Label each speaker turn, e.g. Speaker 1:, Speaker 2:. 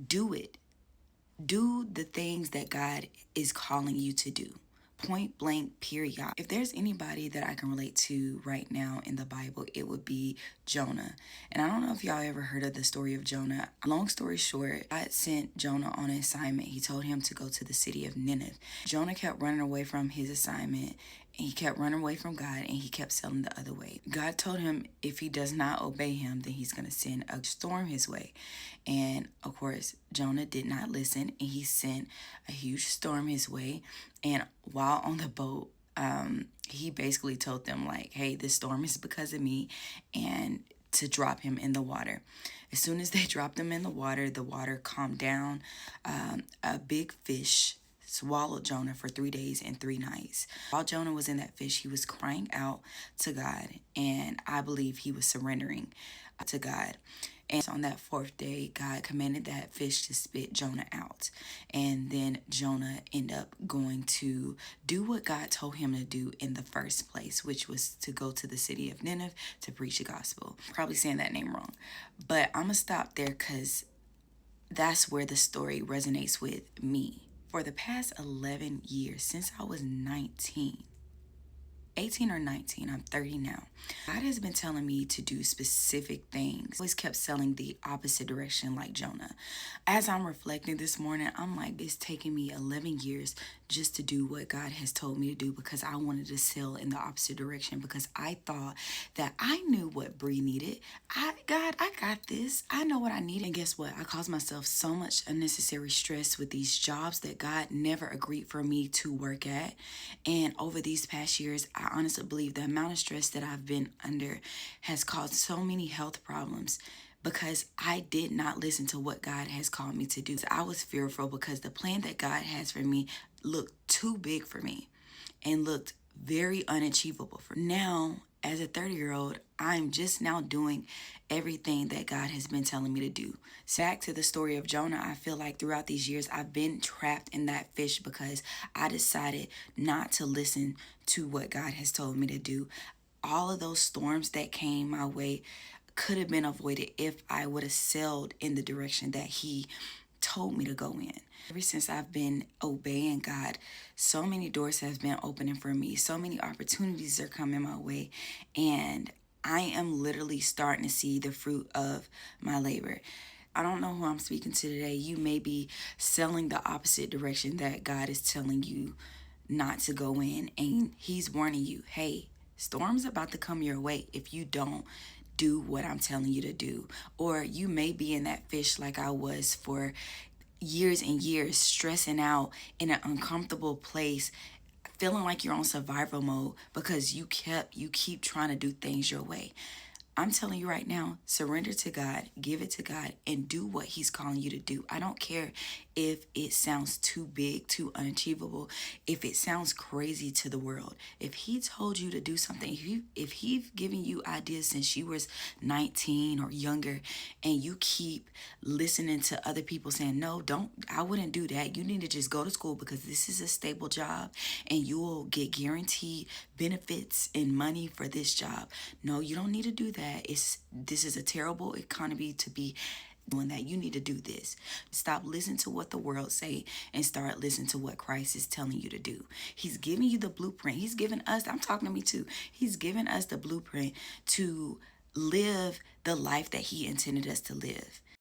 Speaker 1: do it. Do the things that God is calling you to do. Point blank, period. If there's anybody that I can relate to right now in the Bible, it would be Jonah. And I don't know if y'all ever heard of the story of Jonah. Long story short, God sent Jonah on an assignment. He told him to go to the city of Nineveh. Jonah kept running away from his assignment, and he kept running away from God, and he kept sailing the other way. God told him if he does not obey him, then he's going to send a storm his way. And of course, Jonah did not listen, and he sent a huge storm his way. And while on the boat, he basically told them, like, hey, this storm is because of me, and to drop him in the water. As soon as they dropped him in the water calmed down. A big fish swallowed Jonah for 3 days and 3 nights. While Jonah was in that fish, he was crying out to God, and I believe he was surrendering to God. And on that 4th day, God commanded that fish to spit Jonah out. And then Jonah ended up going to do what God told him to do in the first place, which was to go to the city of Nineveh to preach the gospel. Probably saying that name wrong. But I'm going to stop there because that's where the story resonates with me. For the past 11 years, since I was 18 or 19, I'm 30 now. God has been telling me to do specific things. Always kept selling the opposite direction like Jonah. As I'm reflecting this morning, I'm like, it's taken me 11 years just to do what God has told me to do because I wanted to sell in the opposite direction because I thought that I knew what Bree needed. God, I got this. I know what I need. And guess what? I caused myself so much unnecessary stress with these jobs that God never agreed for me to work at. And over these past years, I honestly believe the amount of stress that I've been under has caused so many health problems because I did not listen to what God has called me to do. I was fearful because the plan that God has for me looked too big for me and looked very unachievable for me. Now, as a 30-year-old, I'm just now doing everything that God has been telling me to do. So back to the story of Jonah, I feel like throughout these years, I've been trapped in that fish because I decided not to listen to what God has told me to do. All of those storms that came my way could have been avoided if I would have sailed in the direction that He told me to go in. Ever since I've been obeying God, so many doors have been opening for me. So many opportunities are coming my way. And I am literally starting to see the fruit of my labor. I don't know who I'm speaking to today. You may be selling the opposite direction that God is telling you not to go in. And He's warning you, hey, storm's about to come your way if you don't do what I'm telling you to do. Or you may be in that fish like I was for years and years, stressing out in an uncomfortable place, feeling like you're on survival mode because you keep trying to do things your way. I'm telling you right now, surrender to God, give it to God, and do what He's calling you to do. I don't care if it sounds too big, too unachievable, if it sounds crazy to the world. If He told you to do something, if He's given you ideas since you was 19 or younger, and you keep listening to other people saying, no, I wouldn't do that. You need to just go to school because this is a stable job and you will get guaranteed benefits and money for this job. No, you don't need to do that. This is a terrible economy to be doing that. You need to do this. Stop listening to what the world say and start listening to what Christ is telling you to do. He's giving you the blueprint. He's given us, I'm talking to me too. He's given us the blueprint to live the life that He intended us to live.